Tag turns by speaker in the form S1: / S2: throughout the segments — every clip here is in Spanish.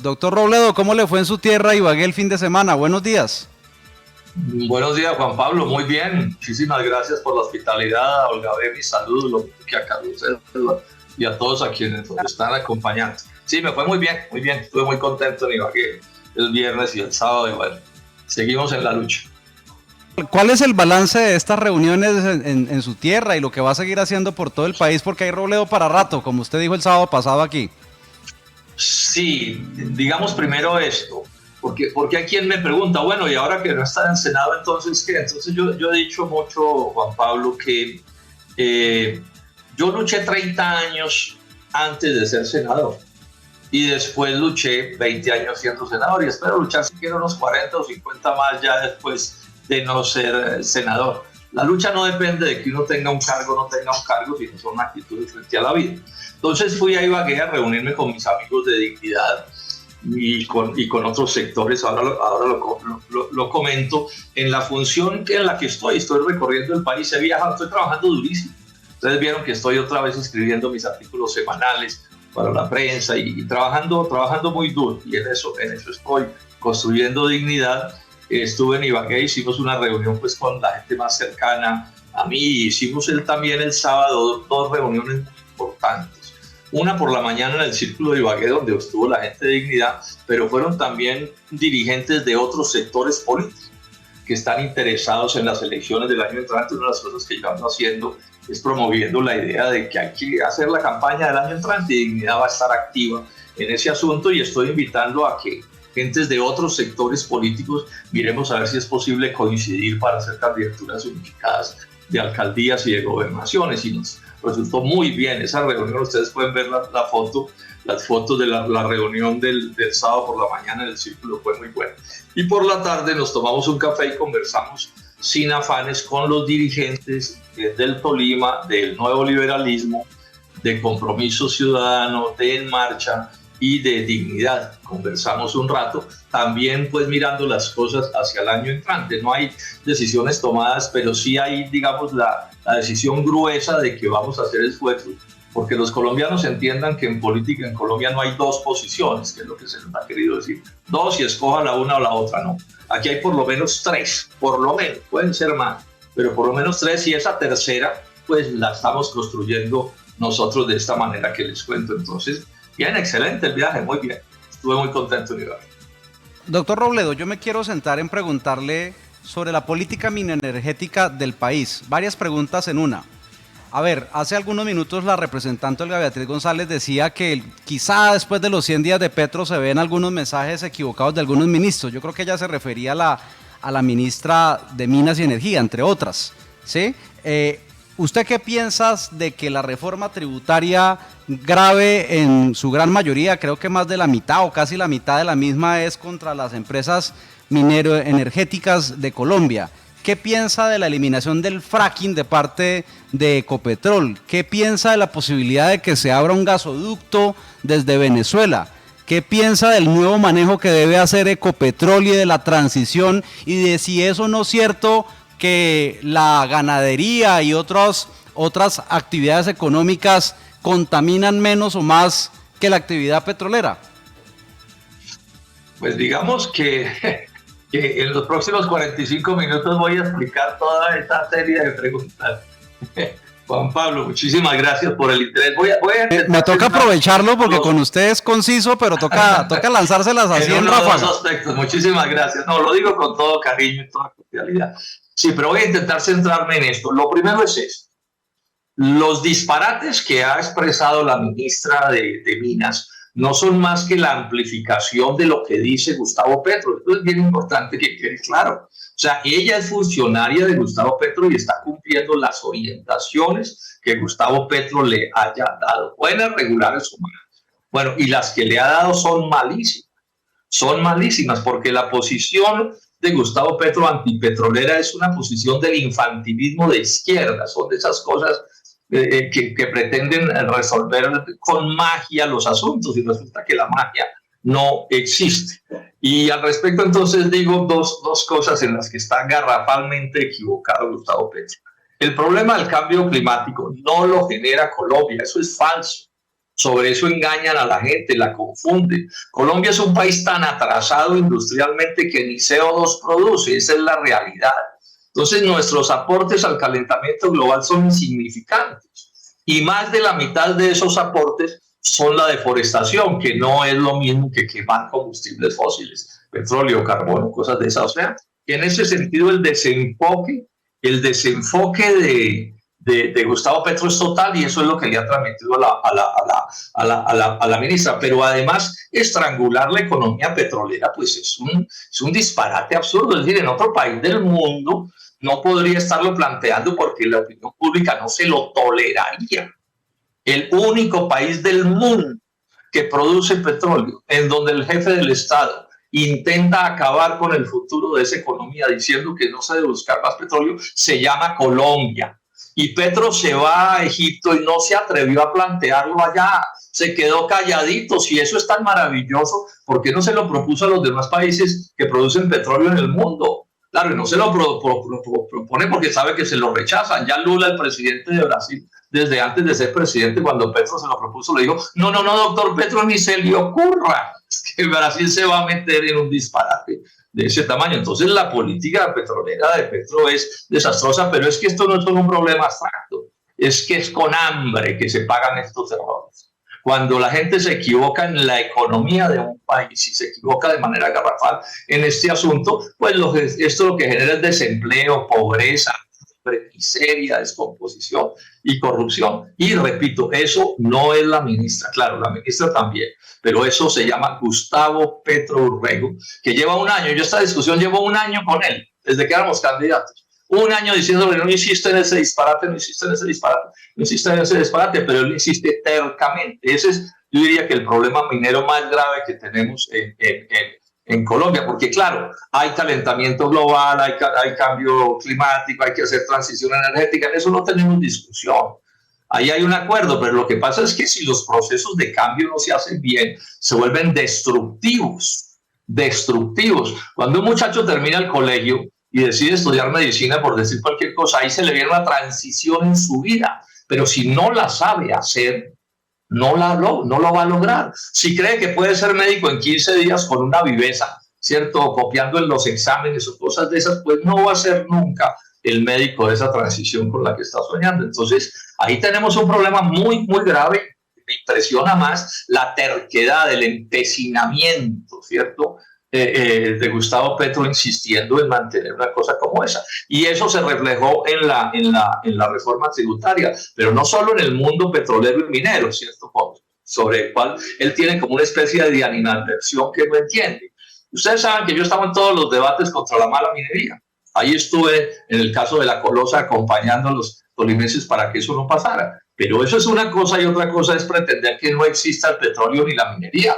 S1: Doctor Robledo, ¿cómo le fue en su tierra Ibagué el fin de semana? Buenos días.
S2: Buenos días, Juan Pablo. Muy bien. Muchísimas gracias por la hospitalidad. A Olga B, mis saludos, lo que a Carlos Eduardo y a todos a quienes nos están acompañando. Sí, me fue muy bien, muy bien. Estuve muy contento en Ibagué el viernes y el sábado. Y bueno, seguimos en la lucha.
S1: ¿Cuál es el balance de estas reuniones en su tierra y lo que va a seguir haciendo por todo el país? Porque hay Robledo para rato, como usted dijo el sábado pasado aquí.
S2: Sí, digamos primero esto, porque hay quien me pregunta, bueno, y ahora que no está en el Senado, entonces, ¿qué? Entonces yo he dicho mucho, Juan Pablo, que yo luché 30 años antes de ser senador y después luché 20 años siendo senador y espero luchar siquiera unos 40 o 50 más ya después de no ser senador. La lucha no depende de que uno tenga un cargo o no tenga un cargo, sino son actitudes frente a la vida. Entonces fui a Ibagué a reunirme con mis amigos de Dignidad y con otros sectores, ahora lo comento, en la función en la que estoy recorriendo el país, he viajado, estoy trabajando durísimo. Ustedes vieron que estoy otra vez escribiendo mis artículos semanales para la prensa y trabajando muy duro, y en eso estoy construyendo Dignidad. Estuve en Ibagué, hicimos una reunión pues con la gente más cercana a mí, hicimos también el sábado dos reuniones muy importantes. Una por la mañana en el Círculo de Ibagué, donde estuvo la gente de Dignidad, pero fueron también dirigentes de otros sectores políticos que están interesados en las elecciones del año entrante. Una de las cosas que yo ando haciendo es promoviendo la idea de que hay que hacer la campaña del año entrante y Dignidad va a estar activa en ese asunto, y estoy invitando a que gentes de otros sectores políticos miremos a ver si es posible coincidir para hacer candidaturas unificadas de alcaldías y de gobernaciones, y nos resultó muy bien esa reunión. Ustedes pueden ver las fotos de la reunión del sábado por la mañana en el Círculo, fue muy buena. Y por la tarde nos tomamos un café y conversamos sin afanes con los dirigentes del Tolima, del Nuevo Liberalismo, de Compromiso Ciudadano, de En Marcha y de Dignidad. Conversamos un rato, también pues mirando las cosas hacia el año entrante. No hay decisiones tomadas, pero sí hay, digamos, la decisión gruesa de que vamos a hacer esfuerzos, porque los colombianos entiendan que en política en Colombia no hay dos posiciones, que es lo que se nos ha querido decir. Dos y escoja la una o la otra, no. Aquí hay por lo menos tres, por lo menos, pueden ser más, pero por lo menos tres, y esa tercera pues la estamos construyendo nosotros de esta manera que les cuento. Entonces, bien, excelente el viaje, muy bien. Estuve muy contento en Ibagué.
S1: Doctor Robledo, yo me quiero sentar en preguntarle sobre la política minenergética del país. Varias preguntas en una. A ver, hace algunos minutos la representante Olga Beatriz González decía que quizá después de los 100 días de Petro se ven algunos mensajes equivocados de algunos ministros. Yo creo que ella se refería a la ministra de Minas y Energía, entre otras, ¿sí? ¿Usted qué piensas de que la reforma tributaria grave en su gran mayoría, creo que más de la mitad o casi la mitad de la misma, es contra las empresas minero-energéticas de Colombia? ¿Qué piensa de la eliminación del fracking de parte de Ecopetrol? ¿Qué piensa de la posibilidad de que se abra un gasoducto desde Venezuela? ¿Qué piensa del nuevo manejo que debe hacer Ecopetrol y de la transición, y de si eso no es cierto, que la ganadería y otras actividades económicas contaminan menos o más que la actividad petrolera?
S2: Pues digamos que en los próximos 45 minutos voy a explicar toda esta serie de preguntas. Juan Pablo, muchísimas gracias por el interés.
S1: Me toca aprovecharlo porque con usted es conciso, pero toca lanzárselas así en ráfaga.
S2: Dos aspectos. Muchísimas gracias. No, lo digo con todo cariño y toda cordialidad. Sí, pero voy a intentar centrarme en esto. Lo primero es esto. Los disparates que ha expresado la ministra de Minas no son más que la amplificación de lo que dice Gustavo Petro. Esto es bien importante que quede claro. O sea, ella es funcionaria de Gustavo Petro y está cumpliendo las orientaciones que Gustavo Petro le haya dado. Buenas, regulares o malas. Bueno, y las que le ha dado son malísimas. Son malísimas porque la posición de Gustavo Petro antipetrolera es una posición del infantilismo de izquierda. Son de esas cosas que pretenden resolver con magia los asuntos, y resulta que la magia no existe. Y al respecto, entonces, digo dos cosas en las que está garrafalmente equivocado Gustavo Petro. El problema del cambio climático no lo genera Colombia, eso es falso. Sobre eso engañan a la gente, la confunden. Colombia es un país tan atrasado industrialmente que ni CO2 produce, esa es la realidad. Entonces nuestros aportes al calentamiento global son insignificantes y más de la mitad de esos aportes son la deforestación, que no es lo mismo que quemar combustibles fósiles, petróleo, carbono, cosas de esas. O sea, que en ese sentido el desenfoque de Gustavo Petro es total y eso es lo que le ha transmitido a la ministra. Pero además, estrangular la economía petrolera, pues es un disparate absurdo. Es decir, en otro país del mundo no podría estarlo planteando porque la opinión pública no se lo toleraría. El único país del mundo que produce petróleo, en donde el jefe del Estado intenta acabar con el futuro de esa economía diciendo que no se debe buscar más petróleo, se llama Colombia. Y Petro se va a Egipto y no se atrevió a plantearlo allá, se quedó calladito. Si eso es tan maravilloso, ¿por qué no se lo propuso a los demás países que producen petróleo en el mundo? Claro, y no se lo propone porque sabe que se lo rechazan. Ya Lula, el presidente de Brasil, desde antes de ser presidente, cuando Petro se lo propuso, le dijo, no, doctor Petro, ni se le ocurra, es que Brasil se va a meter en un disparate de ese tamaño. Entonces la política petrolera de Petro es desastrosa, pero es que esto no es solo un problema abstracto, es que es con hambre que se pagan estos errores. Cuando la gente se equivoca en la economía de un país y se equivoca de manera garrafal en este asunto, pues esto lo que genera es desempleo, pobreza, miseria, descomposición y corrupción. Y repito, eso no es la ministra, claro, la ministra también, pero eso se llama Gustavo Petro Urrego, que lleva un año, yo esta discusión llevo un año con él, desde que éramos candidatos. Un año diciéndole, no insiste en ese disparate, no insiste en ese disparate, no insiste en ese disparate, pero él insiste tercamente. Ese es, yo diría que el problema minero más grave que tenemos en Colombia, porque claro, hay calentamiento global, hay cambio climático, hay que hacer transición energética, en eso no tenemos discusión. Ahí hay un acuerdo, pero lo que pasa es que si los procesos de cambio no se hacen bien, se vuelven destructivos. Cuando un muchacho termina el colegio y decide estudiar medicina, por decir cualquier cosa, ahí se le viene una transición en su vida, pero si no la sabe hacer, no lo va a lograr. Si cree que puede ser médico en 15 días con una viveza, ¿cierto? Copiando en los exámenes o cosas de esas, pues no va a ser nunca el médico de esa transición con la que está soñando. Entonces, ahí tenemos un problema muy, muy grave. Me impresiona más la terquedad, el empecinamiento, ¿cierto? De Gustavo Petro insistiendo en mantener una cosa como esa. Y eso se reflejó en la reforma tributaria, pero no solo en el mundo petrolero y minero, ¿cierto? Sobre el cual él tiene como una especie de animadversión que no entiende. Ustedes saben que yo estaba en todos los debates contra la mala minería. Ahí estuve en el caso de la Colosa acompañando a los tolimenses para que eso no pasara. Pero eso es una cosa y otra cosa es pretender que no exista el petróleo ni la minería.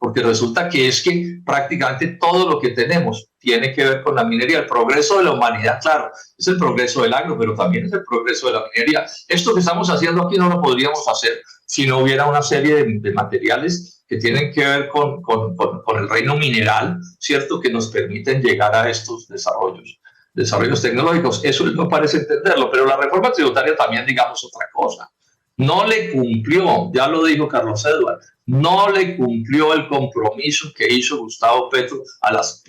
S2: Porque resulta que es que prácticamente todo lo que tenemos tiene que ver con la minería. El progreso de la humanidad, claro, es el progreso del agro, pero también es el progreso de la minería. Esto que estamos haciendo aquí no lo podríamos hacer si no hubiera una serie de materiales que tienen que ver con el reino mineral, ¿cierto? Que nos permiten llegar a estos desarrollos tecnológicos. Eso no parece entenderlo, pero la reforma tributaria también, digamos, otra cosa. No le cumplió, ya lo dijo Carlos Eduardo, no le cumplió el compromiso que hizo Gustavo Petro a las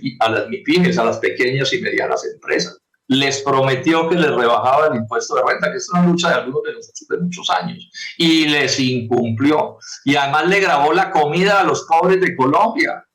S2: MIPYMES, a las pequeñas y medianas empresas. Les prometió que les rebajaba el impuesto de renta, que es una lucha de algunos de nosotros de muchos años, y les incumplió. Y además le grabó la comida a los pobres de Colombia.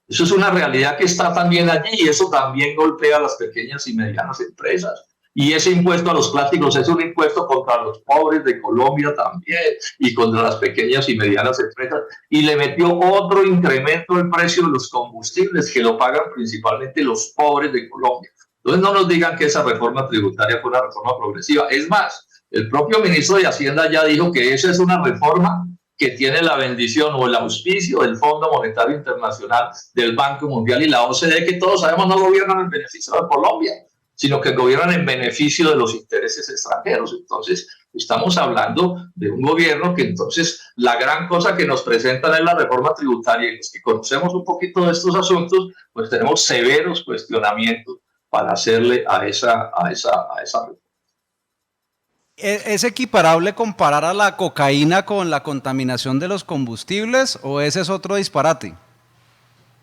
S2: Eso es una realidad que está también allí y eso también golpea a las pequeñas y medianas empresas. Y ese impuesto a los plásticos es un impuesto contra los pobres de Colombia también y contra las pequeñas y medianas empresas. Y le metió otro incremento del precio de los combustibles que lo pagan principalmente los pobres de Colombia. Entonces no nos digan que esa reforma tributaria fue una reforma progresiva. Es más, el propio ministro de Hacienda ya dijo que esa es una reforma que tiene la bendición o el auspicio del Fondo Monetario Internacional, del Banco Mundial y la OCDE, que todos sabemos no gobiernan en beneficio de Colombia, sino que gobiernan en beneficio de los intereses extranjeros. Entonces, estamos hablando de un gobierno que entonces la gran cosa que nos presentan es la reforma tributaria y los que conocemos un poquito de estos asuntos, pues tenemos severos cuestionamientos para hacerle a esa reforma.
S1: ¿Es equiparable comparar a la cocaína con la contaminación de los combustibles o ese es otro disparate?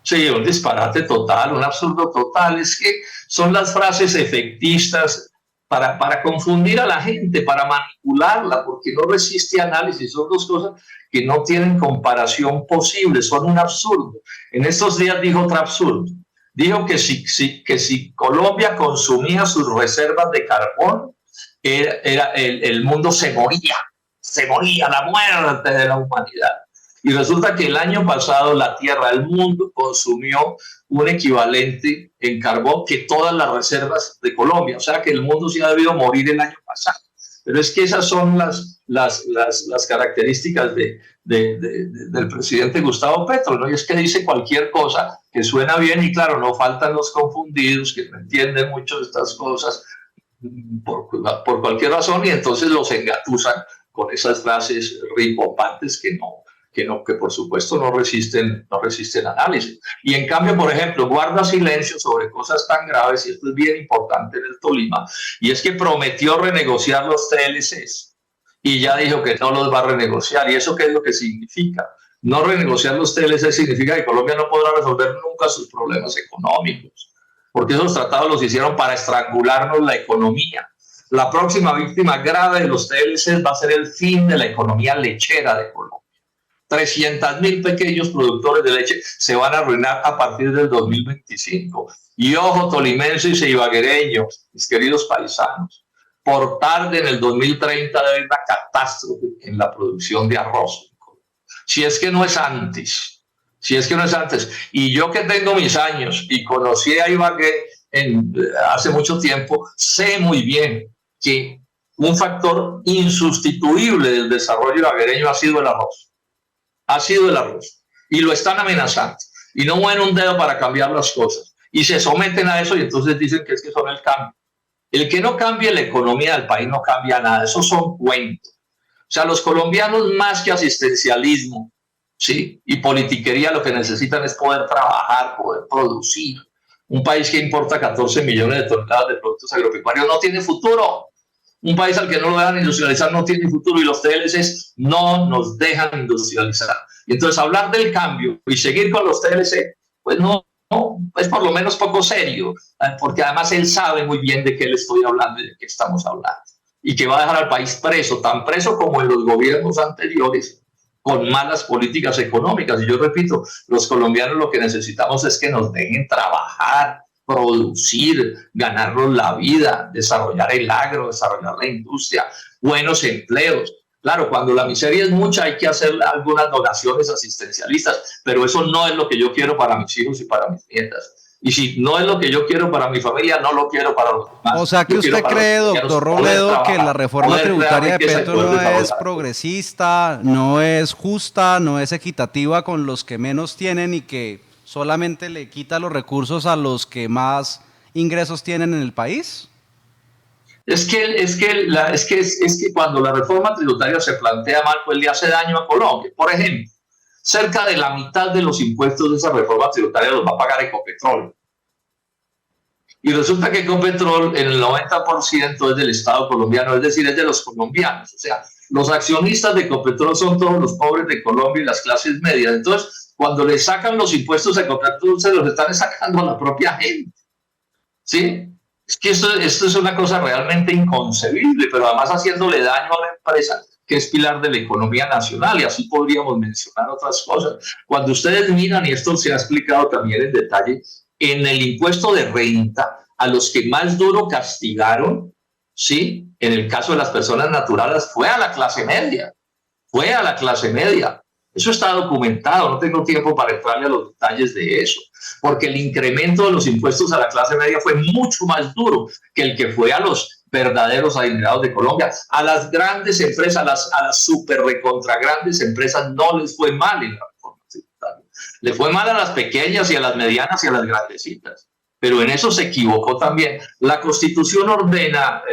S2: Sí, un disparate total, un absurdo total. Es que son las frases efectistas para confundir a la gente, para manipularla, porque no resiste análisis. Son dos cosas que no tienen comparación posible, son un absurdo. En estos días dijo otro absurdo. Dijo que si Colombia consumía sus reservas de carbón, el mundo se moría la muerte de la humanidad. Y resulta que el año pasado la Tierra, el mundo, consumió un equivalente en carbón que todas las reservas de Colombia. O sea que el mundo sí ha debido morir el año pasado. Pero es que esas son las características del presidente Gustavo Petro, ¿no? Y es que dice cualquier cosa que suena bien y claro, no faltan los confundidos que no entienden mucho de estas cosas por cualquier razón y entonces los engatusan con esas frases rimbombantes que por supuesto no resisten análisis. Y en cambio, por ejemplo, guarda silencio sobre cosas tan graves, y esto es bien importante en el Tolima, y es que prometió renegociar los TLCs y ya dijo que no los va a renegociar. ¿Y eso qué es lo que significa? No renegociar los TLC significa que Colombia no podrá resolver nunca sus problemas económicos, porque esos tratados los hicieron para estrangularnos la economía. La próxima víctima grave de los TLC va a ser el fin de la economía lechera de Colombia. 300.000 pequeños productores de leche se van a arruinar a partir del 2025. Y ojo, tolimenses y ibaguereños, mis queridos paisanos, por tarde en el 2030 debe haber una catástrofe en la producción de arroz. Si es que no es antes, Y yo que tengo mis años y conocí a Ibagué hace mucho tiempo, sé muy bien que un factor insustituible del desarrollo ibaguereño ha sido el arroz. Y lo están amenazando y no mueven un dedo para cambiar las cosas y se someten a eso y entonces dicen que es que son el cambio. El que no cambie la economía del país no cambia nada, esos son cuentos. O sea, los colombianos más que asistencialismo, ¿sí? Y politiquería lo que necesitan es poder trabajar, poder producir. Un país que importa 14 millones de toneladas de productos agropecuarios no tiene futuro. Un país al que no lo dejan industrializar no tiene futuro y los TLCs no nos dejan industrializar. Y entonces hablar del cambio y seguir con los TLC, pues no, es por lo menos poco serio, porque además él sabe muy bien de qué le estoy hablando y de qué estamos hablando. Y que va a dejar al país preso, tan preso como en los gobiernos anteriores, con malas políticas económicas. Y yo repito, los colombianos lo que necesitamos es que nos dejen trabajar, producir, ganarnos la vida, desarrollar el agro, desarrollar la industria, buenos empleos. Claro, cuando la miseria es mucha hay que hacer algunas donaciones asistencialistas, pero eso no es lo que yo quiero para mis hijos y para mis nietas. Y si no es lo que yo quiero para mi familia, no lo quiero para los demás.
S1: O sea que usted cree, doctor Robledo, que la reforma tributaria de Petro no es progresista, no es justa, no es equitativa con los que menos tienen y que solamente le quita los recursos a los que más ingresos tienen en el país.
S2: Es que cuando la reforma tributaria se plantea mal, pues le hace daño a Colombia. Por ejemplo, cerca de la mitad de los impuestos de esa reforma tributaria los va a pagar Ecopetrol. Y resulta que Ecopetrol en el 90% es del Estado colombiano, es decir, es de los colombianos. O sea, los accionistas de Ecopetrol son todos los pobres de Colombia y las clases medias. Entonces, cuando le sacan los impuestos a Ecopetrol, se los están sacando a la propia gente. ¿Sí? Es que esto es una cosa realmente inconcebible, pero además haciéndole daño a la empresa, que es pilar de la economía nacional, y así podríamos mencionar otras cosas. Cuando ustedes miran, y esto se ha explicado también en detalle, en el impuesto de renta, a los que más duro castigaron, ¿sí? En el caso de las personas naturales, fue a la clase media. Eso está documentado, no tengo tiempo para entrarle a los detalles de eso, porque el incremento de los impuestos a la clase media fue mucho más duro que el que fue a los verdaderos adinerados de Colombia. A las grandes empresas, a las super recontra grandes empresas no les fue mal en la reforma tributaria. Le fue mal a las pequeñas y a las medianas y a las grandecitas, pero en eso se equivocó también. La Constitución ordena,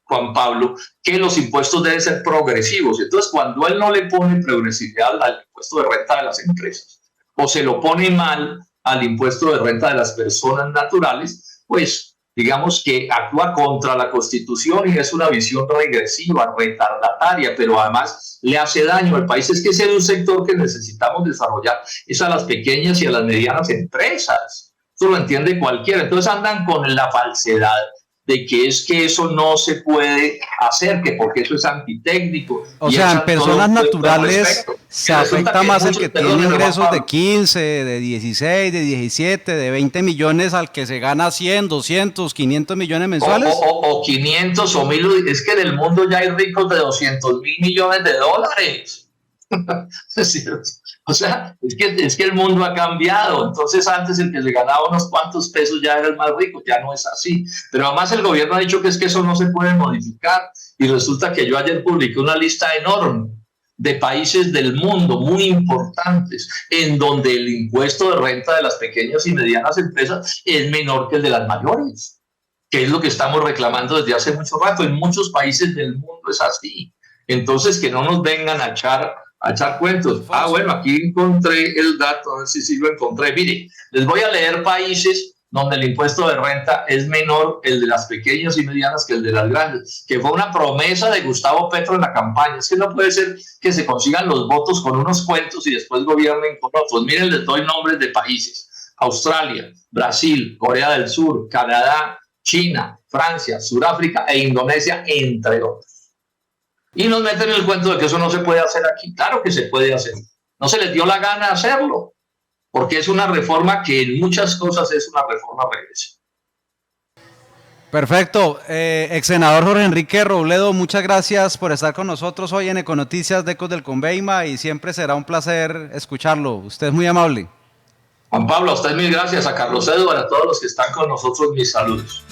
S2: Juan Pablo, que los impuestos deben ser progresivos. Entonces, cuando él no le pone progresividad al impuesto de renta de las empresas o se lo pone mal al impuesto de renta de las personas naturales, pues digamos que actúa contra la Constitución y es una visión regresiva, retardataria, pero además le hace daño al país. Es que ese es un sector que necesitamos desarrollar, es a las pequeñas y a las medianas empresas. Eso lo entiende cualquiera. Entonces andan con la falsedad de que es que eso no se puede hacer, que porque eso es antitécnico.
S1: O sea, en personas naturales se afecta más el que tiene ingresos de 15, de 16, de 17, de 20 millones al que se gana 100, 200, 500 millones mensuales.
S2: O 500 o 1000, es que en el mundo ya hay ricos de 200.000 millones de dólares. Es cierto. O sea, es que el mundo ha cambiado. Entonces antes el que se ganaba unos cuantos pesos ya era el más rico, ya no es así. Pero además el gobierno ha dicho que es que eso no se puede modificar. Y resulta que yo ayer publiqué una lista enorme de países del mundo muy importantes en donde el impuesto de renta de las pequeñas y medianas empresas es menor que el de las mayores, que es lo que estamos reclamando desde hace mucho rato. En muchos países del mundo es así. Entonces que no nos vengan a echar cuentos. Ah, bueno, aquí encontré el dato, a ver si sí lo encontré. Mire, les voy a leer países donde el impuesto de renta es menor el de las pequeñas y medianas que el de las grandes, que fue una promesa de Gustavo Petro en la campaña. Es que no puede ser que se consigan los votos con unos cuentos y después gobiernen con otros. Miren, les doy nombres de países: Australia, Brasil, Corea del Sur, Canadá, China, Francia, Sudáfrica e Indonesia, entre otros. Y nos meten en el cuento de que eso no se puede hacer aquí. Claro que se puede hacer. No se les dio la gana hacerlo, porque es una reforma que en muchas cosas es una reforma regresiva.
S1: Perfecto. Ex senador Jorge Enrique Robledo, muchas gracias por estar con nosotros hoy en Econoticias de Ecos del Conveima y siempre será un placer escucharlo. Usted es muy amable.
S2: Juan Pablo, a usted mil gracias, a Carlos Eduardo, a todos los que están con nosotros, mis saludos.